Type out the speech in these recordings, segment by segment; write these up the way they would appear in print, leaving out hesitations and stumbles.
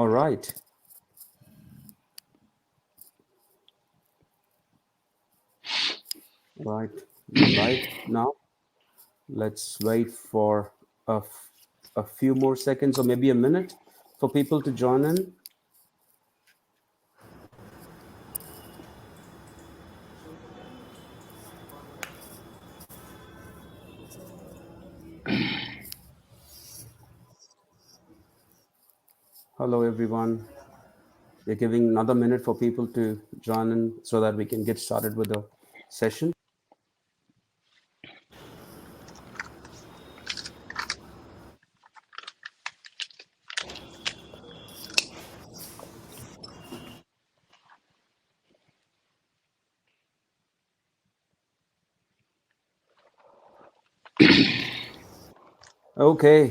All right. Right. We are live now. Let's wait for a few more seconds or maybe a minute for people to join in. Hello, everyone. We're giving another minute for people to join in so that we can get started with the session. Okay.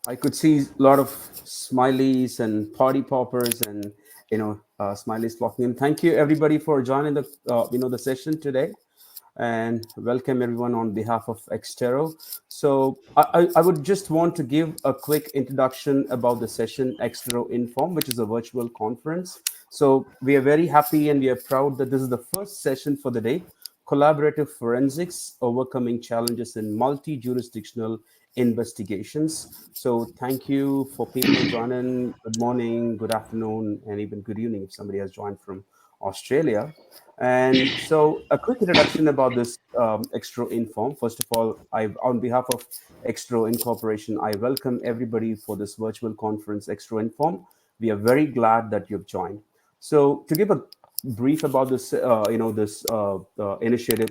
I could see a lot of smileys and party poppers and smileys flocking in. Thank you everybody for joining the session today, and welcome everyone on behalf of Exterro. So I would just want to give a quick introduction about the session Exterro Inform, which is a virtual conference. So we are very happy and we are proud that this is the first session for the day: collaborative forensics, overcoming challenges in multi-jurisdictional investigations. So thank you for people joining. Good morning, good afternoon, and even good evening if somebody has joined from Australia. And so, a quick introduction about this Extro Inform. First of all, on behalf of Extro Incorporation, I welcome everybody for this virtual conference, Extro Inform. We are very glad that you've joined. So, to give a brief about this initiative,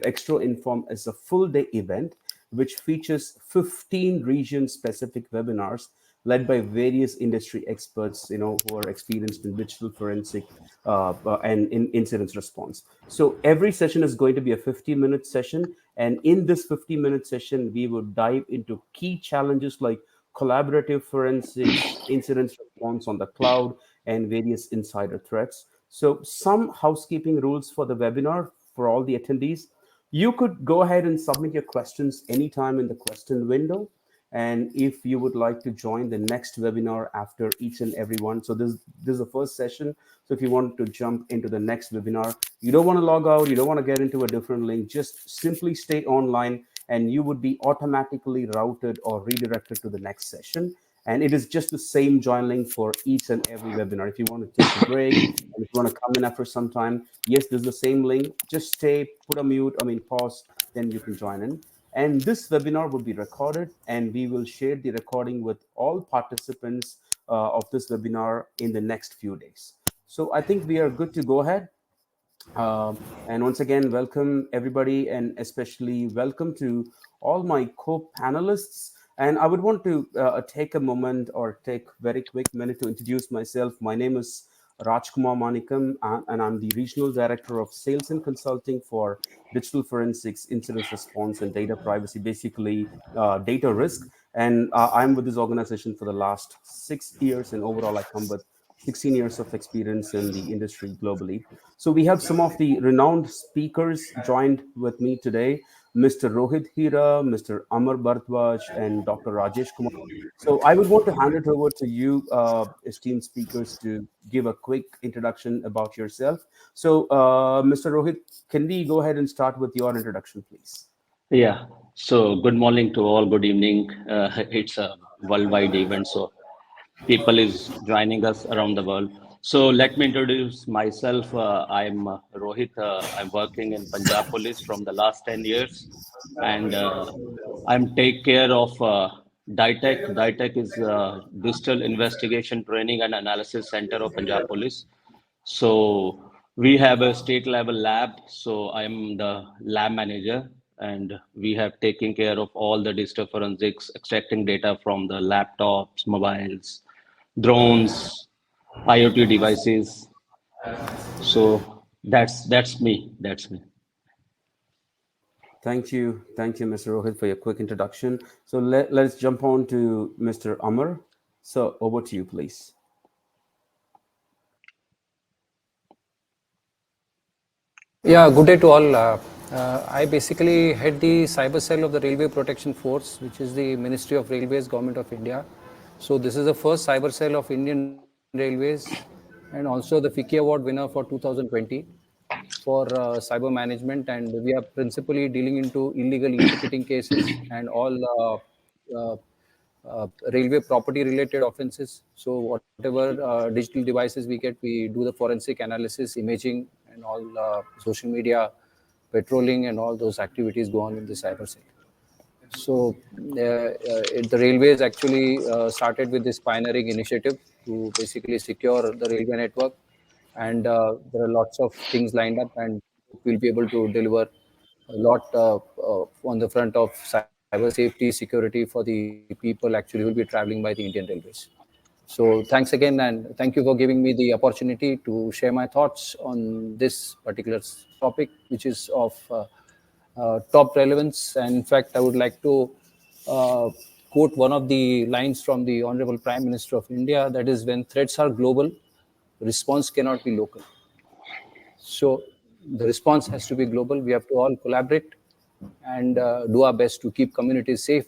Extro Inform is a full-day event which features 15 region-specific webinars led by various industry experts, who are experienced in digital forensic and in incident response. So every session is going to be a 50-minute session. And in this 50-minute session, we will dive into key challenges like collaborative forensics, incident response on the cloud, and various insider threats. So some housekeeping rules for the webinar for all the attendees. You could go ahead and submit your questions anytime in the question window. And if you would like to join the next webinar after each and every one, so this is the first session. So if you want to jump into the next webinar, you don't want to log out, you don't want to get into a different link, just simply stay online and you would be automatically routed or redirected to the next session. And it is just the same join link for each and every webinar. If you want to take a break and if you want to come in after some time, yes, this is the same link. Just stay, put a mute, pause, then you can join in. And this webinar will be recorded and we will share the recording with all participants of this webinar in the next few days. So I think we are good to go ahead. And once again, welcome everybody, and especially welcome to all my co-panelists. And I would want to take a moment or take very quick minute to introduce myself. My name is Rajkumar Manikam, and I'm the Regional Director of Sales and Consulting for Digital Forensics, Incident Response, and Data Privacy, basically data risk. And I'm with this organization for the last 6 years, and overall I come with 16 years of experience in the industry globally. So we have some of the renowned speakers joined with me today, Mr. Rohit Hira, Mr. Amar Bharadwaj, and Dr. Rajesh Kumar. So I would want to hand it over to you, esteemed speakers, to give a quick introduction about yourself. So, Mr. Rohit, can we go ahead and start with your introduction, please? Yeah. So good morning to all. Good evening. It's a worldwide event, so people is joining us around the world. So let me introduce myself. I'm Rohit. I'm working in Punjab Police from the last 10 years, and I'm take care of DITEC. DITEC is Digital Investigation Training and Analysis Center of Punjab Police. So we have a state level lab. So I'm the lab manager, and we have taken care of all the digital forensics, extracting data from the laptops, mobiles, drones, IoT devices. So that's me. That's me. Thank you, Mr. Rohit, for your quick introduction. So let's jump on to Mr. Amar. So over to you, please. Yeah, good day to all. I basically head the cyber cell of the Railway Protection Force, which is the Ministry of Railways, Government of India. So this is the first cyber cell of Indian Railways, and also the FICCI Award winner for 2020 for cyber management. And we are principally dealing into illegal e-ticketing cases and all uh, railway property related offenses. So whatever digital devices we get, we do the forensic analysis, imaging, and all social media patrolling and all those activities go on in the cyber cell. So the railways actually started with this pioneering initiative to basically secure the railway network, and there are lots of things lined up, and we'll be able to deliver a lot on the front of cyber safety, security for the people actually who will be traveling by the Indian Railways. So thanks again, and thank you for giving me the opportunity to share my thoughts on this particular topic, which is of top relevance. And in fact, I would like to uh, quote one of the lines from the Honorable Prime Minister of India, that is, when threats are global, response cannot be local. So the response has to be global. We have to all collaborate and do our best to keep communities safe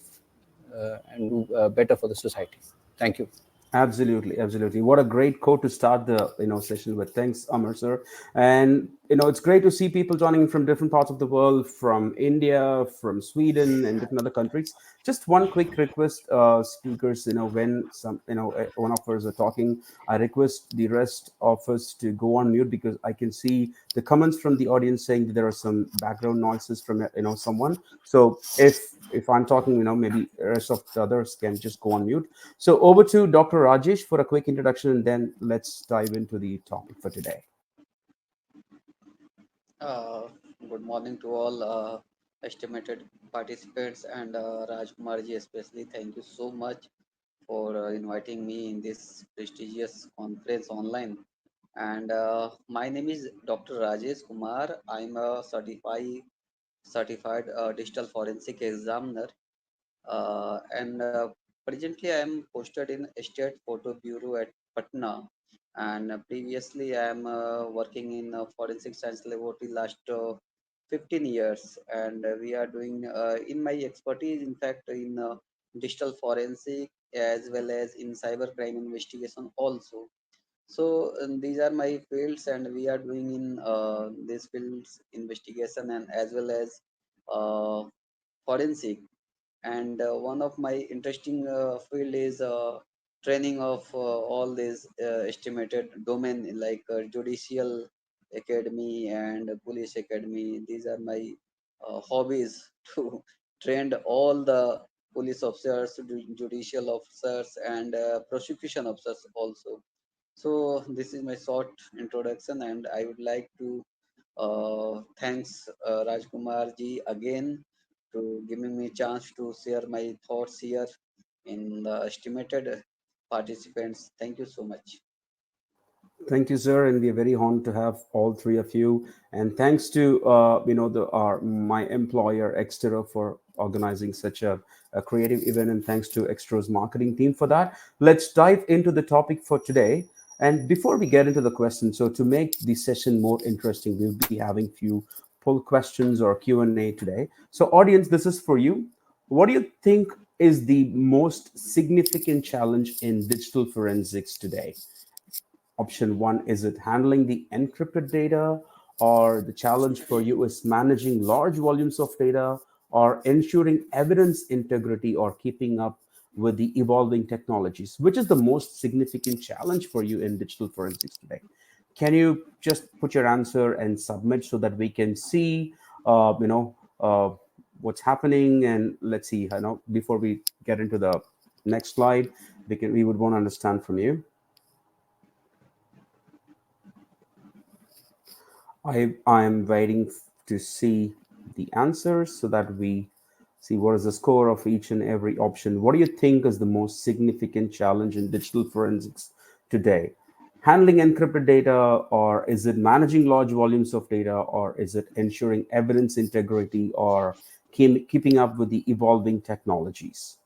and do better for the society. Thank you. Absolutely, absolutely. What a great quote to start the session with. Thanks, Amar sir. And it's great to see people joining from different parts of the world, from India, from Sweden, and different other countries. Just one quick request, speakers. When one of us are talking, I request the rest of us to go on mute because I can see the comments from the audience saying that there are some background noises from someone. So if I'm talking, maybe the rest of the others can just go on mute. So over to Dr. Rajesh for a quick introduction, and then let's dive into the topic for today. Uh, Good morning to all estimated participants and Rajkumar ji especially. Thank you so much for inviting me in this prestigious conference online. And my name is Dr. Rajesh Kumar. I'm a certified digital forensic examiner, and presently I am posted in State Photo Bureau at Patna, and previously I am working in forensic science laboratory last 15 years, and we are doing in my expertise, in fact, in digital forensic as well as in cyber crime investigation also. So these are my fields, and we are doing in these fields investigation and as well as uh, forensic. And one of my interesting field is training of all these estimated domain like judicial academy and police academy. These are my hobbies to train all the police officers, judicial officers, and prosecution officers also. So this is my short introduction, and I would like to thanks Rajkumar ji again to giving me chance to share my thoughts here in the estimated participants. Thank you so much. Thank you, sir, and we are very honored to have all three of you. And thanks to the our my employer Exterro for organizing such a creative event, and thanks to Exterro's marketing team for that. Let's dive into the topic for today. And before we get into the question, so to make the session more interesting, we'll be having few poll questions or Q&A today. So, audience, this is for you. What do you think is the most significant challenge in digital forensics today? Option one, is it handling the encrypted data? Or the challenge for you is managing large volumes of data, or ensuring evidence integrity, or keeping up with the evolving technologies? Which is the most significant challenge for you in digital forensics today? Can you just put your answer and submit so that we can see, what's happening? And let's see, before we get into the next slide, we would want to understand from you. I am waiting to see the answers so that we see what is the score of each and every option. What do you think is the most significant challenge in digital forensics today? Handling encrypted data, or is it managing large volumes of data, or is it ensuring evidence integrity, or keeping up with the evolving technologies?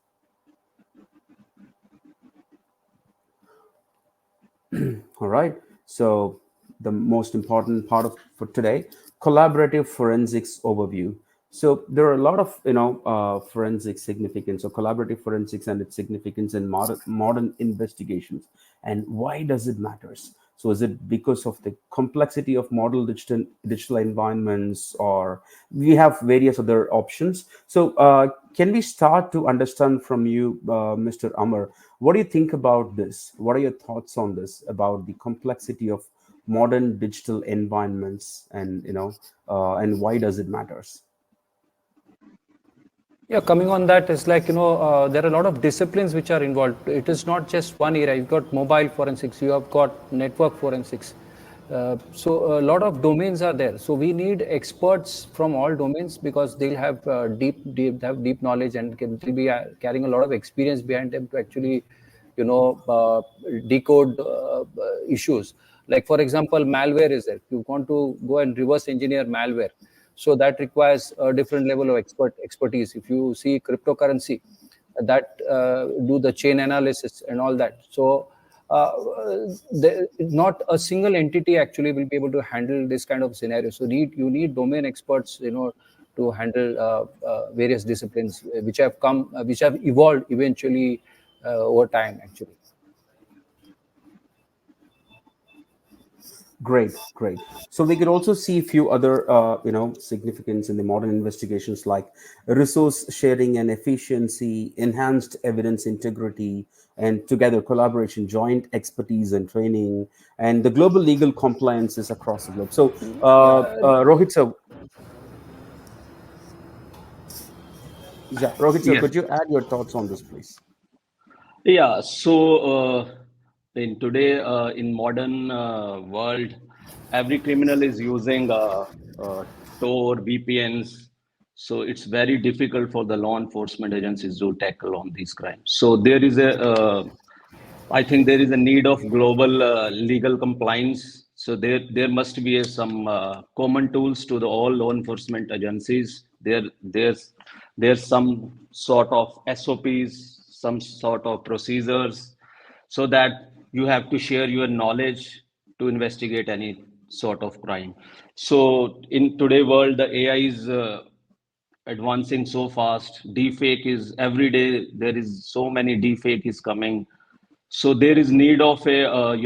All right. So the most important part of for today, collaborative forensics overview. So there are a lot of forensic significance, or collaborative forensics and its significance in modern investigations. and why does it matters? So is it because of the complexity of model digital environments, or we have various other options? So can we start to understand from you, Mr. Amar, what do you think about this? What are your thoughts on this about the complexity of modern digital environments, and and why does it matters? Yeah, coming on that is like, there are a lot of disciplines which are involved. It is not just one area. You've got mobile forensics, you have got network forensics. So a lot of domains are there. So we need experts from all domains because they'll have deep knowledge and they'll be carrying a lot of experience behind them to actually, decode issues. Like for example, malware is there. You want to go and reverse engineer malware, so that requires a different level of expertise. If you see cryptocurrency, that do the chain analysis and all that. So not a single entity actually will be able to handle this kind of scenario. So you need domain experts, to handle various disciplines which have evolved eventually over time actually. Great, great. So we could also see a few other, significance in the modern investigations, like resource sharing and efficiency, enhanced evidence integrity, and together collaboration, joint expertise and training, and the global legal compliances across the globe. So, Rohit, sir, yeah, Rohit, sir, Yes. could you add your thoughts on this, please? Yeah, so in today in modern world, every criminal is using Tor, VPNs. So it's very difficult for the law enforcement agencies to tackle on these crimes. So there is I think there is a need of global legal compliance. So there must be some common tools to the all law enforcement agencies. There's some sort of SOPs, some sort of procedures, so that you have to share your knowledge to investigate any sort of crime. So in today world, the AI is advancing so fast. Deepfake is every day. There is so many deepfake is coming. So there is need of a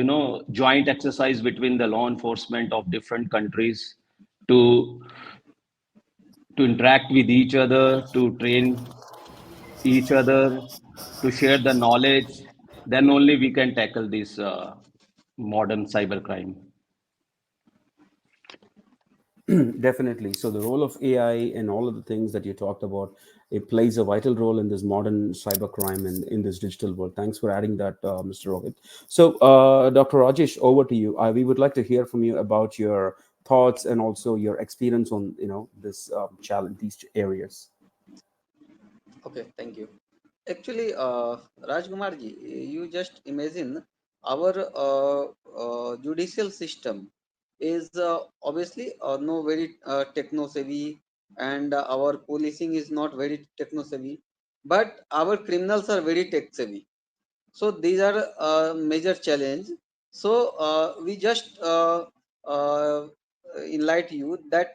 joint exercise between the law enforcement of different countries to interact with each other, to train each other, to share the knowledge. Then only we can tackle this modern cybercrime. Definitely. So the role of AI and all of the things that you talked about, it plays a vital role in this modern cybercrime and in this digital world. Thanks for adding that, Mr. Rohit. So, Dr. Rajesh, over to you. We would like to hear from you about your thoughts and also your experience on this challenge, these areas. Okay, thank you. Actually, Rajkumarji, you just imagine our judicial system is obviously no very techno savvy, and our policing is not very techno savvy, but our criminals are very tech savvy. So these are major challenge. So we just enlighten you that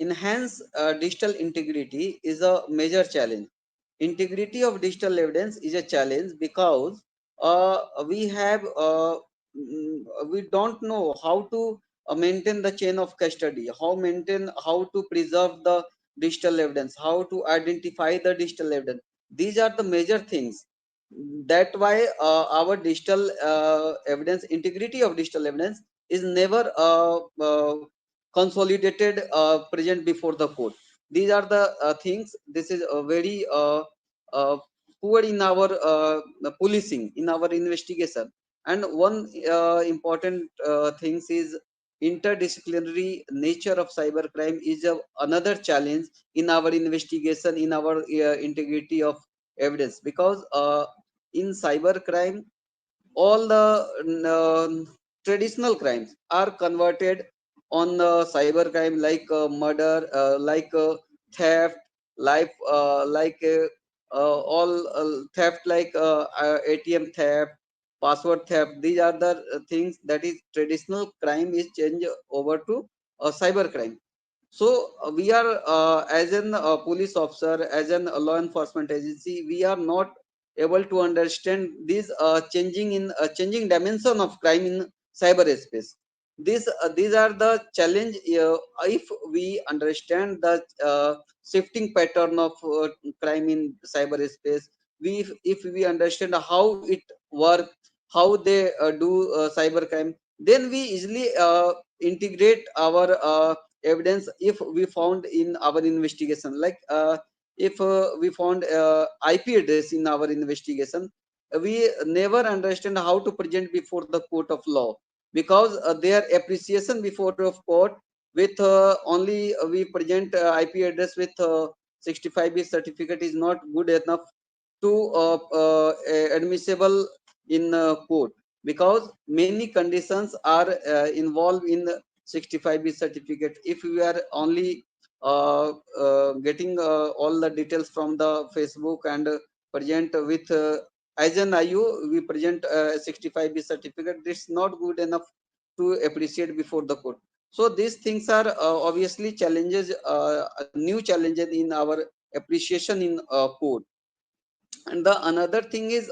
enhance digital integrity is a major challenge. Integrity of digital evidence is a challenge because we have we don't know how to maintain the chain of custody, how to preserve the digital evidence, how to identify the digital evidence. These are the major things. That why our digital evidence, integrity of digital evidence is never consolidated present before the court. These are the things. This is a very poor in our policing, in our investigation. And one important things is interdisciplinary nature of cybercrime is another challenge in our investigation, in our integrity of evidence, because in cybercrime all the traditional crimes are converted on cybercrime, like murder, like theft, all theft, like ATM theft, password theft. These are the things that is traditional crime is changed over to cybercrime. So we are as an police officer, as an law enforcement agency, we are not able to understand these changing dimension of crime in cyberspace. These are the challenge. If we understand the shifting pattern of crime in cyberspace, if we understand how it work, how they do cyber crime, then we easily integrate our evidence. If we found in our investigation, like if we found IP address in our investigation, we never understand how to present before the court of law, because their appreciation before of court with only we present IP address with 65B certificate is not good enough to admissible in court, because many conditions are involved in 65B certificate. If we are only getting all the details from the Facebook and present with as an IU, we present 65B certificate. This is not good enough to appreciate before the court. So these things are obviously challenges, new challenges in our appreciation in court. And the another thing is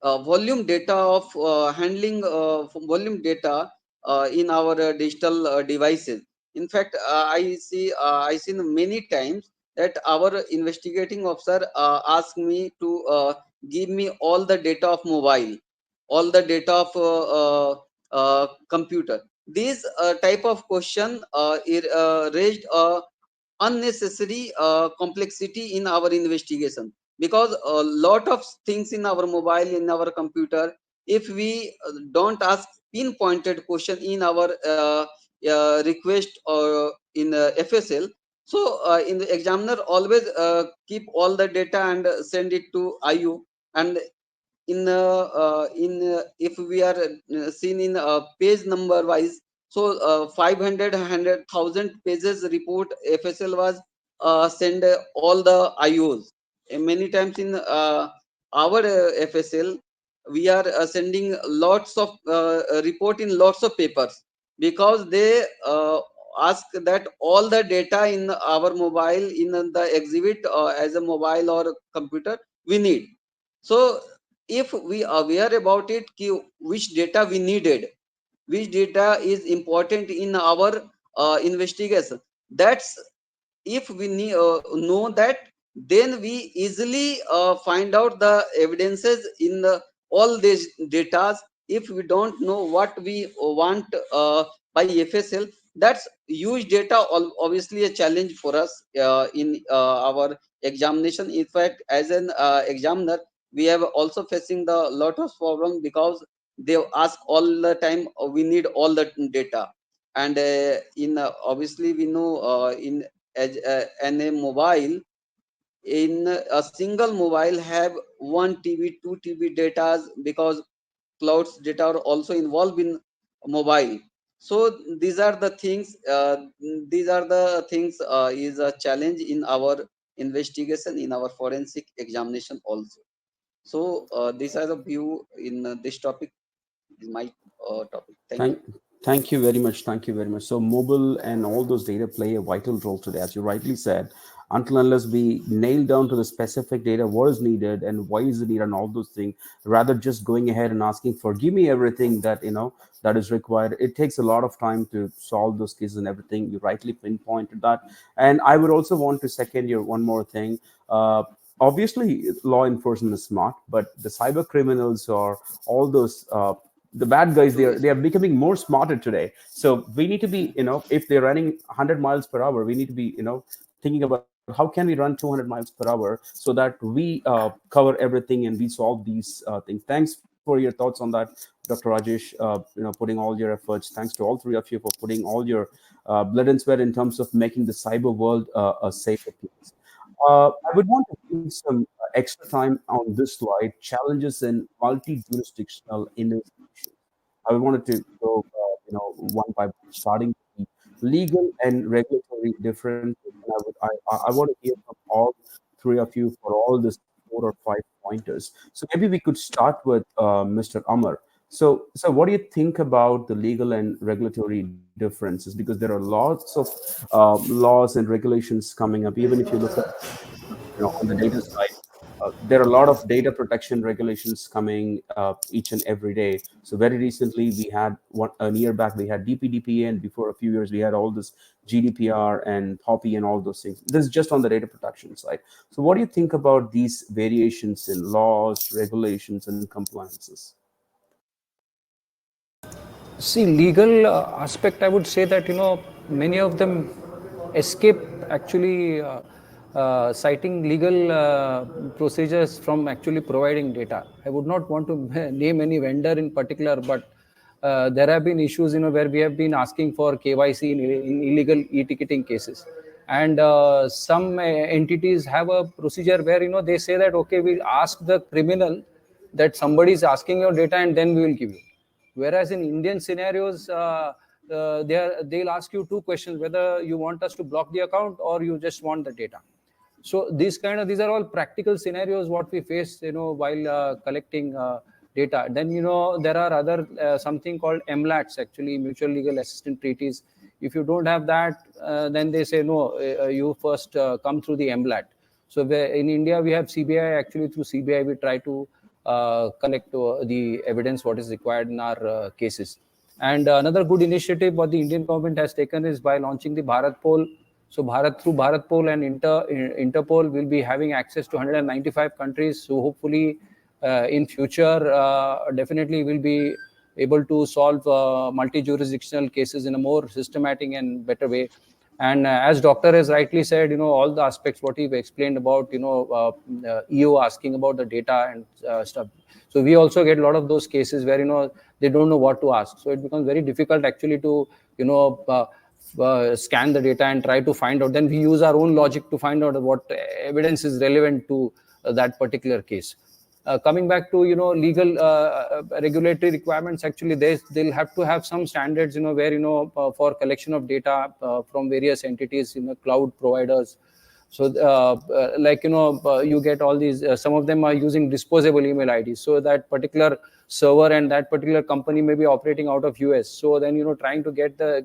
volume data of handling volume data in our digital devices. In fact, I seen many times that our investigating officer asked me to give me all the data of mobile, all the data of computer. These type of question raised unnecessary complexity in our investigation, because a lot of things in our mobile, in our computer, if we don't ask pinpointed question in our request or in FSL, so in the examiner always keep all the data and send it to IU. And if we are seen in page number wise, so 500 pages report FSL was send all the IOs. And many times in our FSL we are sending lots of report in lots of papers, because they ask that all the data in our mobile in the exhibit as a mobile or computer we need. So if we are aware about it, which data we needed, which data is important in our investigation, that's if we know that, then we easily find out the evidences in all these data. If we don't know what we want by FSL, that's huge data, obviously a challenge for us in our examination. In fact, as an examiner, we have also facing the lot of problem, because they ask all the time, we need all the data. And in obviously we know in a mobile, in a single mobile have 1 TB 2 TB data, because clouds data are also involved in mobile. So these are the things is a challenge in our investigation, in our forensic examination also. So this is a view in this topic, is my topic. Thank you. Thank, thank you very much. Thank you very much. So, mobile and all those data play a vital role today, as you rightly said. Until unless we nail down to the specific data, what is needed and why is it needed, and all those things, rather just going ahead and asking for give me everything that that is required, it takes a lot of time to solve those cases and everything. You rightly pinpointed that, and I would also want to second your one more thing. Obviously, law enforcement is smart, but the cyber criminals or all those the bad guys, they are becoming more smarter today. So we need to be, if they're running 100 miles per hour, we need to be, thinking about how can we run 200 miles per hour so that we cover everything and we solve these things. Thanks for your thoughts on that, Dr. Rajesh. Putting all your efforts. Thanks to all three of you for putting all your blood and sweat in terms of making the cyber world a safer place. I would want to spend some extra time on this slide: challenges in multi-jurisdictional investigation. I wanted to go, one by one, starting with the legal and regulatory differences. And I want to hear from all three of you for all this 4 or 5 pointers. So maybe we could start with Mr. Amar. So what do you think about the legal and regulatory differences? Because there are lots of laws and regulations coming up. Even if you look at, on the data side, there are a lot of data protection regulations coming each and every day. So very recently, we had a year back, we had DPDPA, and before a few years, we had all this GDPR and POPI and all those things. This is just on the data protection side. So what do you think about these variations in laws, regulations, and compliances? See, legal aspect, I would say that, many of them escape actually citing legal procedures from actually providing data. I would not want to name any vendor in particular, but there have been issues, where we have been asking for KYC in illegal e-ticketing cases. And some entities have a procedure where, they say that, okay, we'll ask the criminal that somebody is asking your data and then we will give you. Whereas in Indian scenarios, they'll ask you two questions: whether you want us to block the account or you just want the data. So these are all practical scenarios what we face, while collecting data. Then there are other something called MLATs, actually mutual legal assistance treaties. If you don't have that, then they say no, you first come through the MLAT. So in India we have CBI. Actually through CBI we try to collect the evidence what is required in our cases. And another good initiative what the Indian government has taken is by launching the Bharat Poll. So through Bharat Poll and Interpol will be having access to 195 countries. So hopefully in future definitely will be able to solve multi-jurisdictional cases in a more systematic and better way. And as doctor has rightly said, all the aspects what he explained about, EO asking about the data and stuff. So we also get a lot of those cases where, they don't know what to ask. So it becomes very difficult actually to, scan the data and try to find out. Then we use our own logic to find out what evidence is relevant to that particular case. Coming back to legal regulatory requirements, actually they'll have to have some standards where for collection of data from various entities, cloud providers. So like you get all these, some of them are using disposable email IDs, so that particular server and that particular company may be operating out of US. So then trying to get the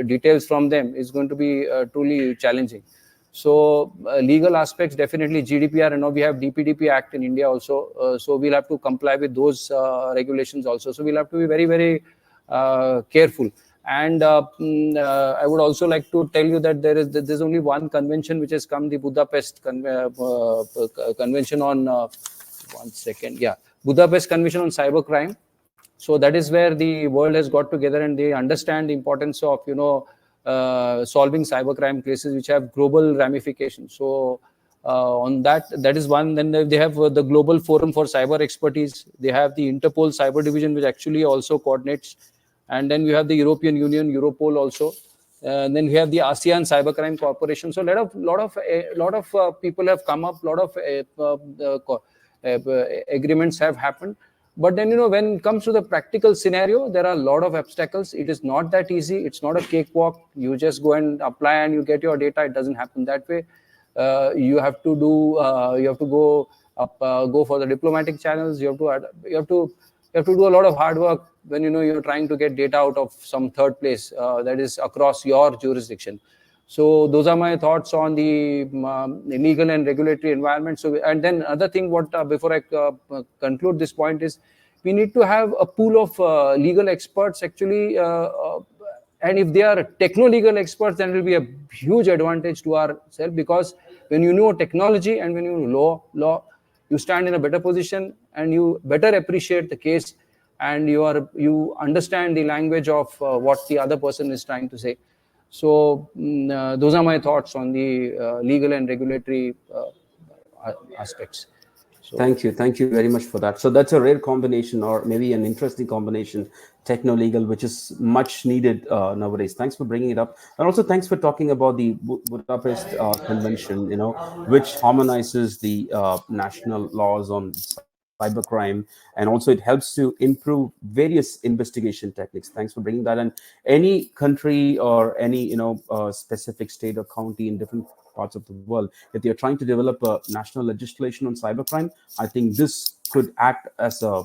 details from them is going to be truly challenging. So legal aspects, definitely GDPR, and now we have DPDP Act in India also. So we'll have to comply with those regulations also. So we'll have to be very, very careful. And I would also like to tell you that there's only one convention which has come, the Budapest Convention on, one second, yeah, Budapest Convention on Cybercrime. So that is where the world has got together and they understand the importance of solving cybercrime cases which have global ramifications. So on that is one. Then they have the Global Forum for Cyber Expertise. They have the Interpol Cyber Division, which actually also coordinates. And then we have the European Union, Europol also. And then we have the ASEAN Cybercrime Corporation. So a lot of people have come up. A lot of agreements have happened. But then, when it comes to the practical scenario, there are a lot of obstacles. It is not that easy. It's not a cakewalk. You just go and apply and you get your data. It doesn't happen that way. You have to go for the diplomatic channels. You have to do a lot of hard work when you're trying to get data out of some third place that is across your jurisdiction. So those are my thoughts on the legal and regulatory environment. So, and then other thing, before I conclude this point is, we need to have a pool of legal experts actually, and if they are techno-legal experts, then it will be a huge advantage to ourselves, because when you know technology and when you know law, you stand in a better position and you better appreciate the case, and you understand the language of what the other person is trying to say. So those are my thoughts on the legal and regulatory aspects. So, Thank you very much for that. So that's a rare combination, or maybe an interesting combination, techno-legal, which is much needed nowadays. Thanks for bringing it up, and also thanks for talking about the Budapest Convention, which harmonizes the national laws on cybercrime, and also it helps to improve various investigation techniques. Thanks for bringing that. And any country or any specific state or county in different parts of the world, if they're trying to develop a national legislation on cybercrime, I think this could act as a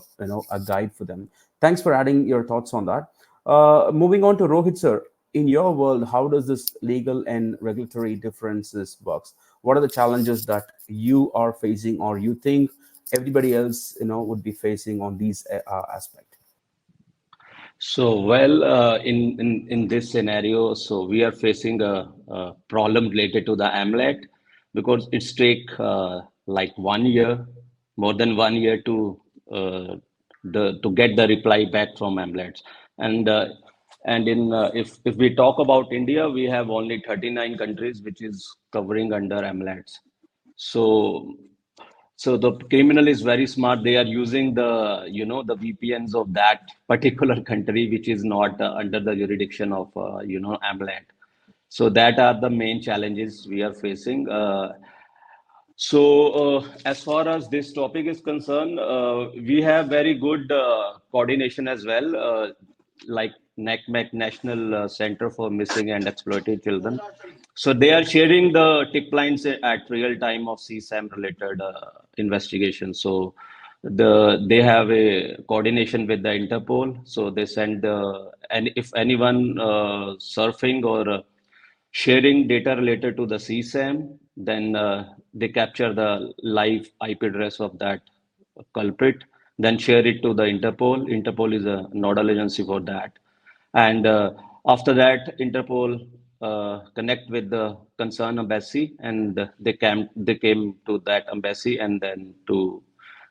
guide for them. Thanks for adding your thoughts on that. Moving on to Rohit sir, in your world, how does this legal and regulatory differences works? What are the challenges that you are facing, or you think everybody else, would be facing on these aspect? So, well, in this scenario, so we are facing a problem related to the AMLET because it's take like 1 year, more than 1 year uh, to get the reply back from AMLETs. And if we talk about India, we have only 39 countries which is covering under AMLETs. So so the criminal is very smart. They are using the VPNs of that particular country, which is not under the jurisdiction of AMLAT. So that are the main challenges we are facing. As far as this topic is concerned, we have very good coordination as well, like NACMEC, National Center for Missing and Exploited Children. So they are sharing the tip lines at real time of CSAM related investigation. So they have a coordination with the Interpol. So they send and if anyone surfing or sharing data related to the CSAM, then they capture the live IP address of that culprit, then share it to the Interpol. Interpol is a nodal agency for that. And after that, Interpol connect with the concerned embassy, and they came to that embassy, and then to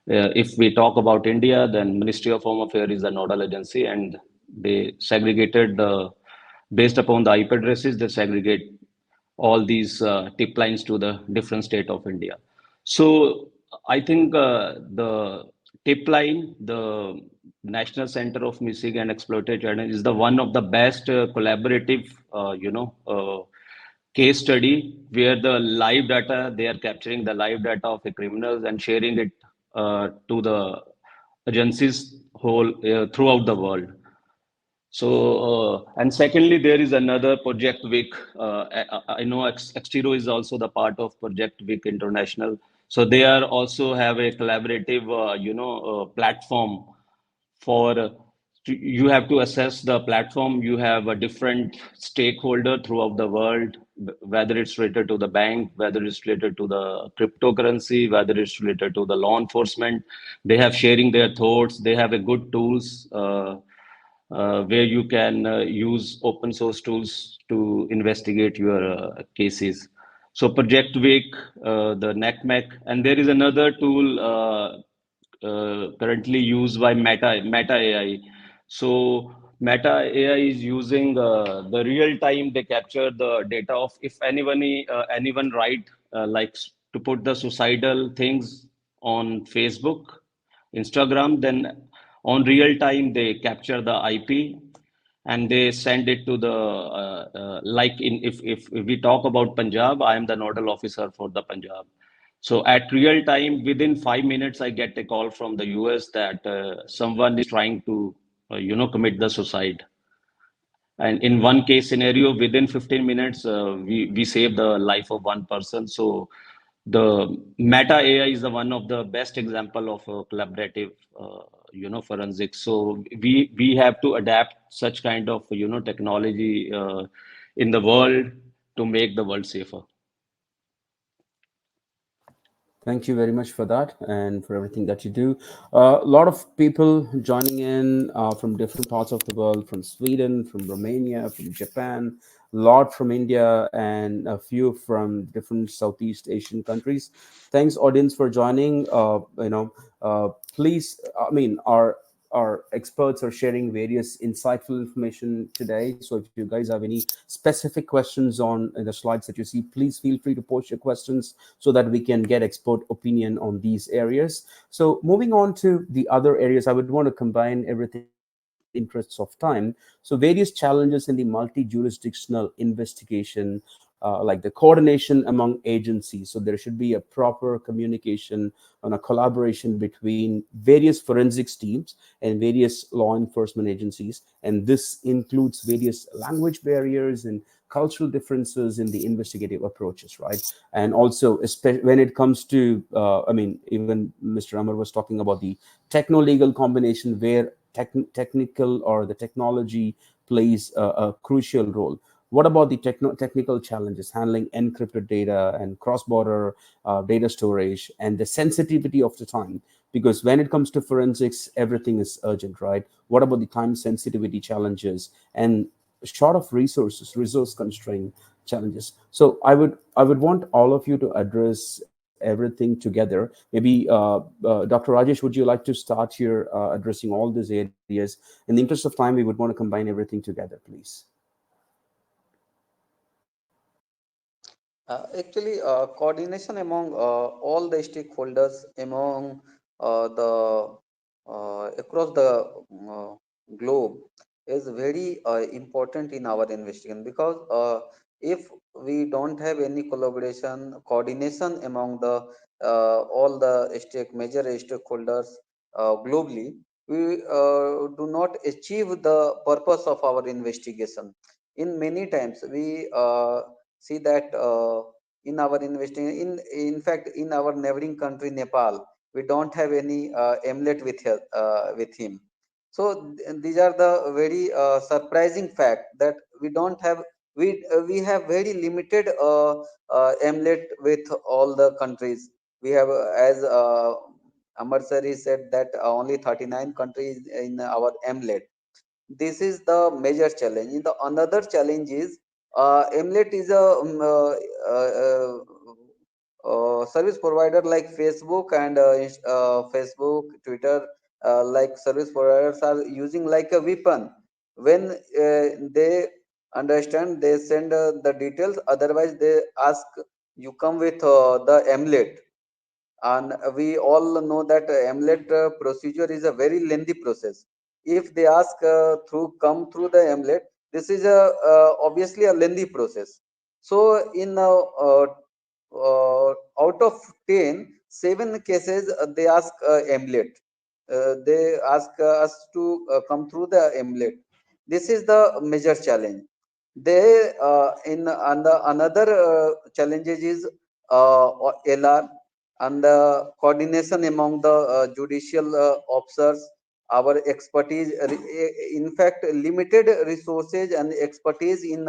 if we talk about India, then Ministry of Home Affairs is the nodal agency, and they segregated the based upon the IP addresses, they segregate all these tip lines to the different state of India. So I think the tip line, the National Center of Missing and Exploited Children, is the one of the best collaborative, case study where the live data, they are capturing the live data of the criminals and sharing it to the agencies whole throughout the world. And secondly, there is another Project WIC. I know Exterro is also the part of Project WIC International. So they are also have a collaborative, platform for you have to assess the platform. You have a different stakeholder throughout the world, whether it's related to the bank, whether it's related to the cryptocurrency, whether it's related to the law enforcement. They have sharing their thoughts. They have a good tools. Where you can use open source tools to investigate your cases. So Project Wake, the NACMEC, and there is another tool currently used by Meta AI. So Meta AI is using the real time. They capture the data of if anyone write to put the suicidal things on Facebook, Instagram, then on real time they capture the IP and they send it to the like in if we talk about Punjab, I am the nodal officer for the Punjab. So at real time, within 5 minutes, I get a call from the US that someone is trying to commit the suicide. And in one case scenario, within 15 minutes, we save the life of one person. So the Meta AI is the one of the best example of collaborative, forensics. So we have to adapt such kind of technology in the world to make the world safer. Thank you very much for that and for everything that you do. A lot of people joining in from different parts of the world, from Sweden, from Romania, from Japan, a lot from India, and a few from different Southeast Asian countries. Thanks, audience, for joining. Please, I mean, our experts are sharing various insightful information today. So if you guys have any specific questions on the slides that you see, please feel free to post your questions so that we can get expert opinion on these areas. So moving on to the other areas, I would want to combine everything in the interests of time. So various challenges in the multi-jurisdictional investigation, like the coordination among agencies. So there should be a proper communication and a collaboration between various forensics teams and various law enforcement agencies. And this includes various language barriers and cultural differences in the investigative approaches, right? And also, when it comes to, even Mr. Amar was talking about the techno-legal combination where technical or the technology plays a crucial role. What about the technical challenges handling encrypted data and cross-border data storage and the sensitivity of the time? Because when it comes to forensics, everything is urgent, right? What about the time sensitivity challenges and short of resources, resource constraint challenges? So I would want all of you to address everything together. Maybe Dr. Rajesh, would you like to start here addressing all these areas? In the interest of time, we would want to combine everything together, please. Actually, coordination among all the stakeholders among the across the uh, globe is very important in our investigation, because if we don't have any collaboration, coordination among the all the major stakeholders globally, we do not achieve the purpose of our investigation. In many times, we see that in our investing in fact in our neighboring country Nepal, we don't have any emlet with him. So these are the very surprising fact that we don't have, we have very limited emlet with all the countries. We have as Amar Sari said that only 39 countries in our emlet. This is the major challenge. The another challenge is mlet is a service provider like Facebook and Facebook, Twitter, like service providers are using like a weapon. When they understand, they send the details, otherwise they ask you come with the mlet. And we all know that mlet procedure is a very lengthy process. If they ask through come through the mlet, this is a obviously a lengthy process. So in out of 10, 7 cases they ask mlet. They ask us to come through the mlet. This is the major challenge. They in and the another challenges is LR and the coordination among the judicial officers. Our expertise, in fact, limited resources and expertise in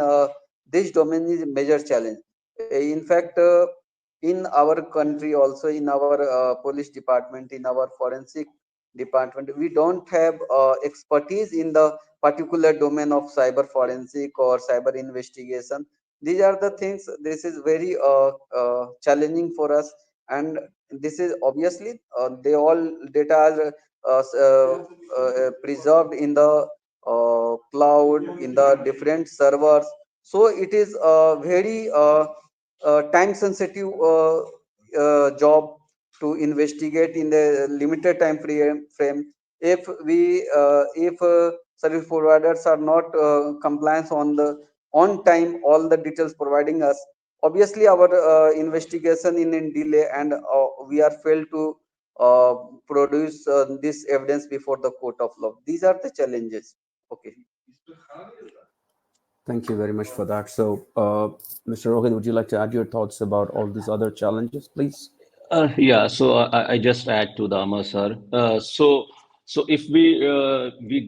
this domain is major challenge. In fact, in our country, also in our police department, in our forensic department, we don't have expertise in the particular domain of cyber forensic or cyber investigation. These are the things. This is very challenging for us, and this is obviously they all data are preserved in the cloud, in the different servers. So it is a very time sensitive job to investigate in the limited frame. If we if service providers are not compliance on the on time all the details providing us, obviously our investigation in delay, and we are failed to uh, produce this evidence before the court of law. These are the challenges. Okay. Thank you very much for that. So, Mr. Rohit, would you like to add your thoughts about all these other challenges, please? Yeah, so I just add to the Amar sir. So if we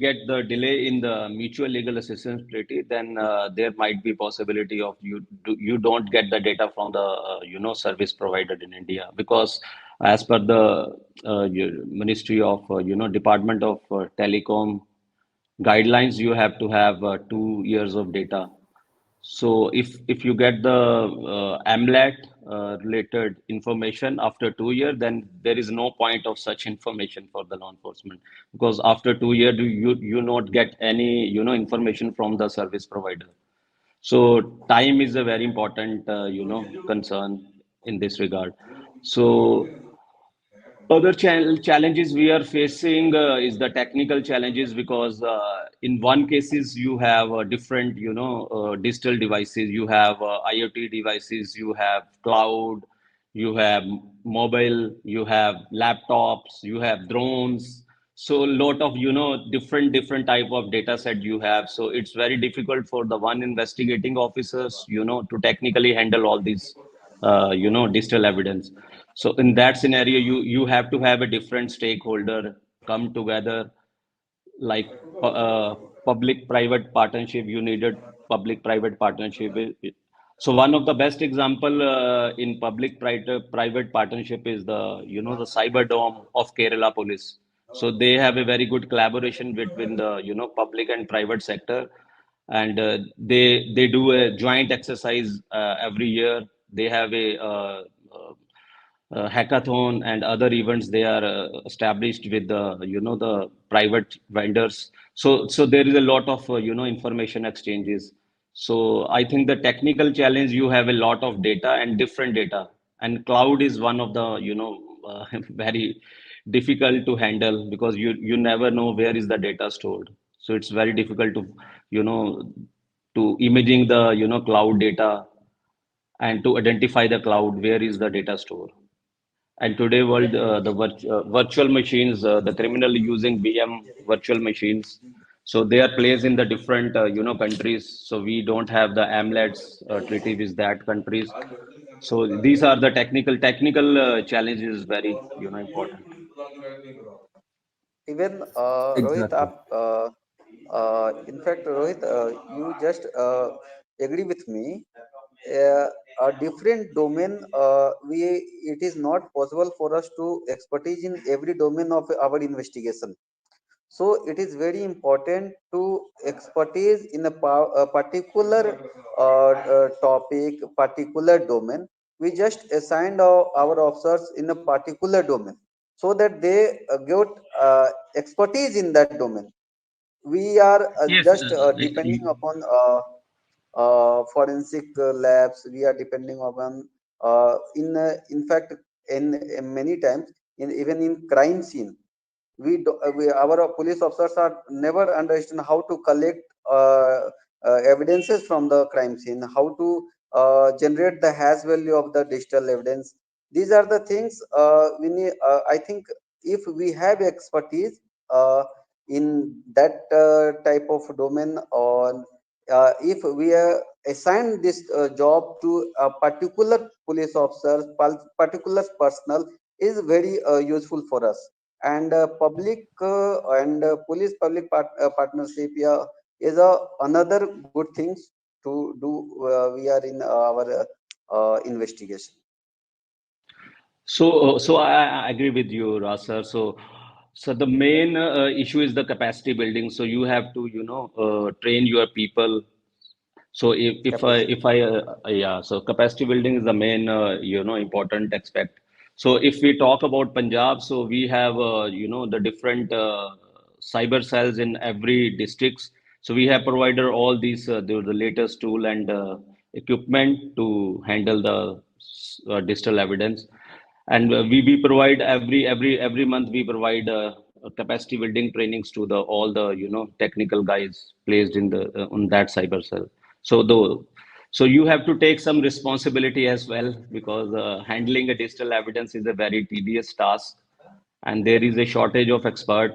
get the delay in the mutual legal assistance treaty, then there might be possibility of you don't get the data from the service provider in India, because as per the Ministry of Department of Telecom guidelines, you have to have 2 years of data. So if you get the AMLAT related information after 2 years, then there is no point of such information for the law enforcement, because after 2 years you not get any information from the service provider. So time is a very important concern in this regard. So other challenges we are facing is the technical challenges, because in one cases you have different digital devices, you have IoT devices, you have cloud, you have mobile, you have laptops, you have drones. So a lot of different type of data set you have. So it's very difficult for the one investigating officers to technically handle all these digital evidence. So in that scenario, you have to have a different stakeholder come together, like public-private partnership. You needed public-private partnership. So one of the best example in public-private partnership is the Cyber Dome of Kerala Police. So they have a very good collaboration between the public and private sector, and they do a joint exercise every year. They have a hackathon and other events they are established with the private vendors. So there is a lot of information exchanges. So I think the technical challenge, you have a lot of data and different data, and cloud is one of the very difficult to handle, because you never know where is the data stored. So it's very difficult to you know to imaging the cloud data, and to identify the cloud, where is the data store. And today world, the virtual machines, the criminal using VM virtual machines. So they are placed in the different countries. So we don't have the AMLETs treaty with that countries. So these are the technical challenges, very important. Even Rohit, Exactly. in fact, Rohit, you just agree with me. Uh, a different domain, we it is not possible for us to expertise in every domain of our investigation. So it is very important to expertise in a particular topic, particular domain. We just assigned our officers in a particular domain so that they get expertise in that domain. We are Yes. just depending upon forensic labs. We are depending upon in fact in many times in even in crime scene our police officers are never understand how to collect evidences from the crime scene, how to generate the hash value of the digital evidence. These are the things we need. I think if we have expertise in that type of domain, or if we assign this job to a particular police officer, particular personnel, is very useful for us. And public and police public partnership, yeah, is another good things to do. We are in our investigation. So I agree with you, Rasa. So the main issue is the capacity building. So you have to, train your people. So if Capacity. I yeah, so capacity building is the main important aspect. So if we talk about Punjab, so we have the different cyber cells in every districts. So we have provided all these the latest tool and equipment to handle the digital evidence. And we provide every month we provide capacity building trainings to the all the technical guys placed in the on that cyber cell. So you have to take some responsibility as well, because handling a digital evidence is a very tedious task, and there is a shortage of expert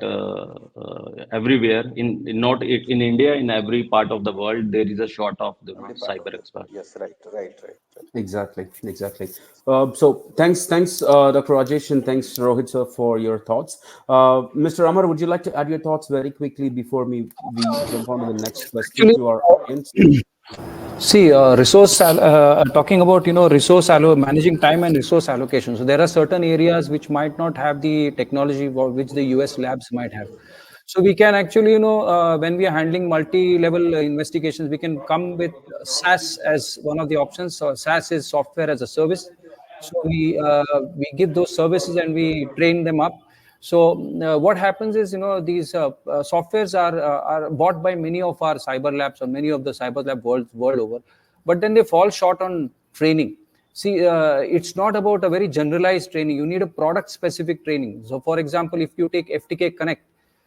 everywhere in not in India, in every part of the world there is a short of Every part of cyber the expert. yes, right. Exactly, exactly. So thanks, Dr. Rajesh, and thanks, Rohit, sir, for your thoughts. Mr. Amar, would you like to add your thoughts very quickly before we jump on to the next question Actually, to our audience? see, talking about managing time and resource allocation. So there are certain areas which might not have the technology which the US labs might have. So we can actually, when we are handling multi-level investigations, we can come with SaaS as one of the options. So SaaS is software as a service. So we give those services and we train them up. So what happens is, these softwares are bought by many of our cyber labs or many of the cyber lab world over, but then they fall short on training. See, it's not about a very generalized training. You need a product specific training. So for example, if you take FTK Connect,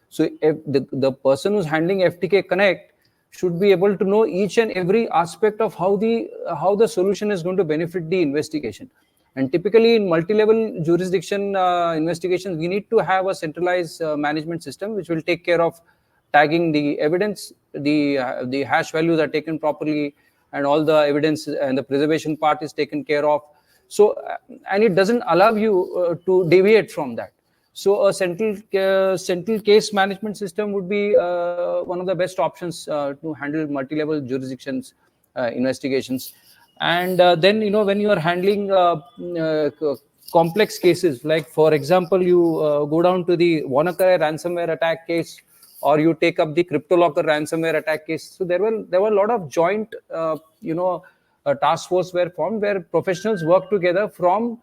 so if the person who's handling FTK Connect should be able to know each and every aspect of how the solution is going to benefit the investigation. And typically in multi-level jurisdiction investigations, we need to have a centralized management system which will take care of tagging the evidence, the hash values are taken properly, and all the evidence and the preservation part is taken care of. So and it doesn't allow you to deviate from that. So a central case management system would be one of the best options to handle multi-level jurisdictions investigations. And then when you are handling complex cases, like for example, you go down to the WannaCry ransomware attack case, or you take up the CryptoLocker ransomware attack case. So there were a lot of joint task force were formed where professionals work together from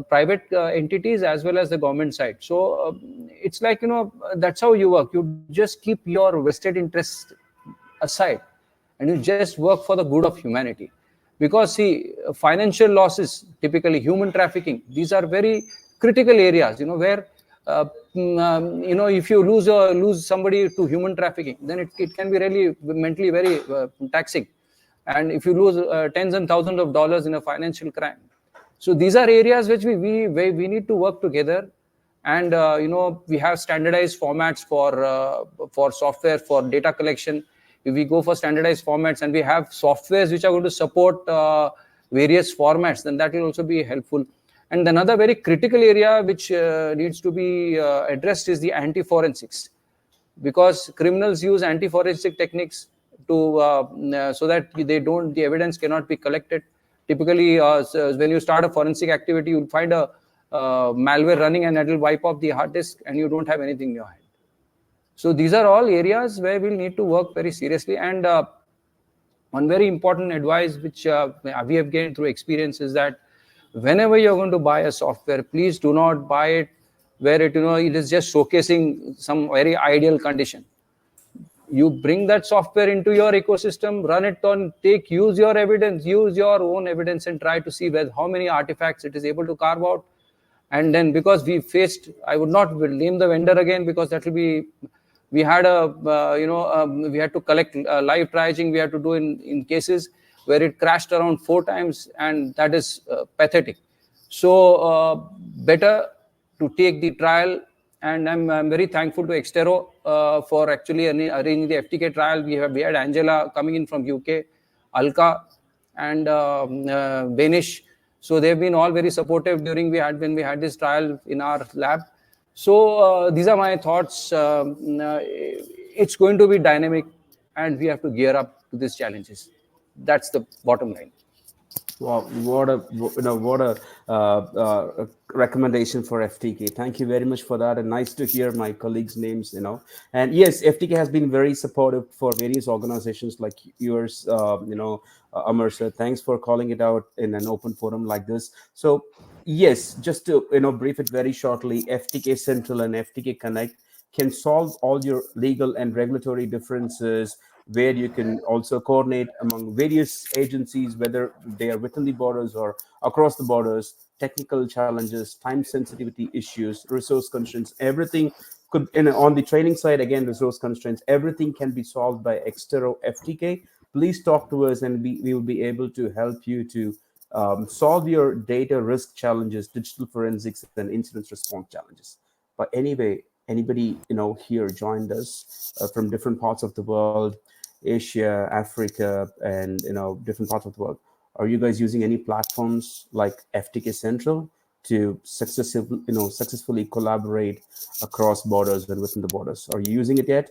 private entities as well as the government side. So it's like, that's how you work. You just keep your vested interests aside, and you just work for the good of humanity. Because see, financial losses, typically human trafficking, these are very critical areas, where if you lose somebody to human trafficking, then it can be really mentally very taxing. And if you lose tens and thousands of dollars in a financial crime, so these are areas which we need to work together. And we have standardized formats for software for data collection. If we go for standardized formats and we have softwares which are going to support various formats, then that will also be helpful. And another very critical area which needs to be addressed is the anti-forensics, because criminals use anti-forensic techniques to so that the evidence cannot be collected. Typically, so when you start a forensic activity, you'll find a malware running, and that will wipe off the hard disk, and you don't have anything in your hand. So these are all areas where we'll need to work very seriously. And one very important advice which we have gained through experience is that whenever you're going to buy a software, please do not buy it where it is just showcasing some very ideal condition. You bring that software into your ecosystem, run it on, use your evidence, use your own evidence, and try to see how many artifacts it is able to carve out. And then, because I would not name the vendor again, because that will be, we had we had to collect live triaging. We had to do in cases where it crashed around 4 times, and that is pathetic. So better to take the trial. And I'm very thankful to Exterro for actually arranging the FTK trial. We had Angela coming in from UK, Alka, and Benish. So they've been all very supportive during when we had this trial in our lab. So these are my thoughts. It's going to be dynamic, and we have to gear up to these challenges. That's the bottom line. Wow, what a recommendation for FTK. Thank you very much for that, and nice to hear my colleagues' names. And yes, FTK has been very supportive for various organizations like yours. Amar sir, thanks for calling it out in an open forum like this. So yes, just to brief it very shortly, FTK Central and FTK Connect can solve all your legal and regulatory differences, where you can also coordinate among various agencies, whether they are within the borders or across the borders, technical challenges, time sensitivity issues, resource constraints, everything could, on the training side, again, resource constraints, everything can be solved by Exterro FTK. Please talk to us, and we will be able to help you to solve your data risk challenges, digital forensics, and incident response challenges. But anyway, anybody here joined us from different parts of the world, Asia, Africa, and different parts of the world. Are you guys using any platforms like FTK Central to successfully collaborate across borders and within the borders? Are you using it yet?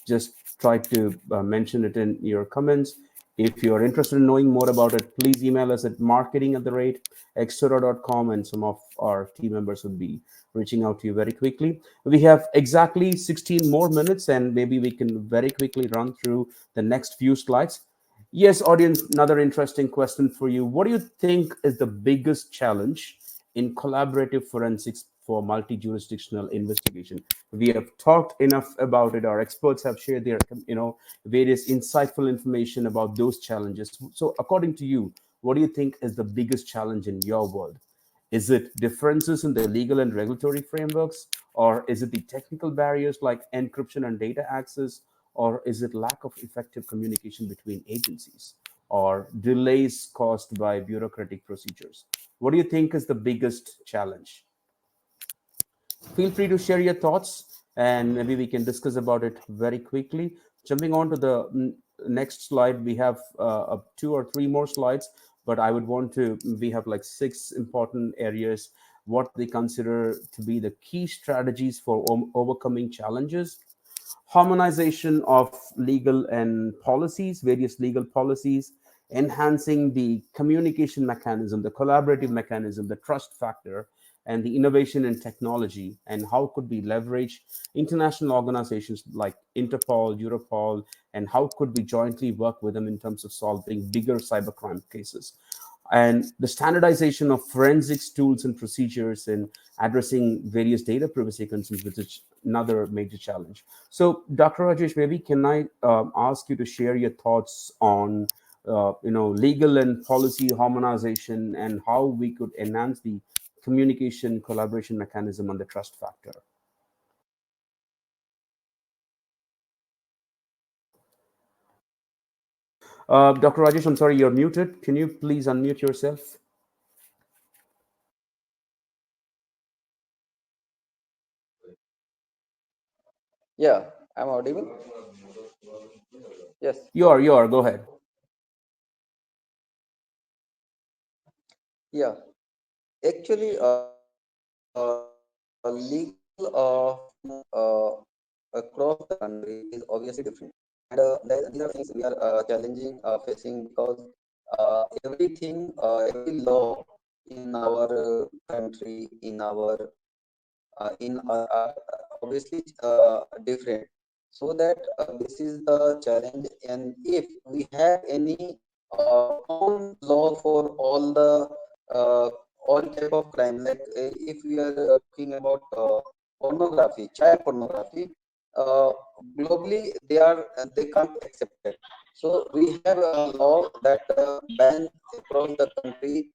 Just try to mention it in your comments. If you're interested in knowing more about it, please email us at marketing@exterro.com, and some of our team members would be reaching out to you very quickly. We have exactly 16 more minutes, and maybe we can very quickly run through the next few slides. Yes, audience, another interesting question for you. What do you think is the biggest challenge in collaborative forensics for multi-jurisdictional investigation? We have talked enough about it. Our experts have shared their, various insightful information about those challenges. So according to you, what do you think is the biggest challenge in your world? Is it differences in the legal and regulatory frameworks? Or is it the technical barriers like encryption and data access? Or is it lack of effective communication between agencies? Or delays caused by bureaucratic procedures? What do you think is the biggest challenge? Feel free to share your thoughts, and maybe we can discuss about it very quickly. Jumping on to the next slide, we have 2 or 3 more slides, but I would want to, we have like 6 important areas what they consider to be the key strategies for overcoming challenges, harmonization of legal and policies, various legal policies, enhancing the communication mechanism, the collaborative mechanism, the trust factor, and the innovation in technology, and how could we leverage international organizations like Interpol, Europol, and how could we jointly work with them in terms of solving bigger cybercrime cases, and the standardization of forensics tools and procedures in addressing various data privacy concerns, which is another major challenge. So, Dr. Rajesh, maybe can I ask you to share your thoughts on legal and policy harmonization and how we could enhance the communication collaboration mechanism and the trust factor? Dr. Rajesh, I'm sorry, you're muted. Can you please unmute yourself? Yeah, I'm audible. Yes. You are. Go ahead. Yeah. Actually, legal framework across the country is obviously different, and these are things we are challenging facing, because every law in our country, in our are obviously different. So that this is the challenge, and if we have any common law for uh, all type of crime, like if we are talking about pornography, child pornography, uh, globally they can't accept it. So we have a law that ban across the country.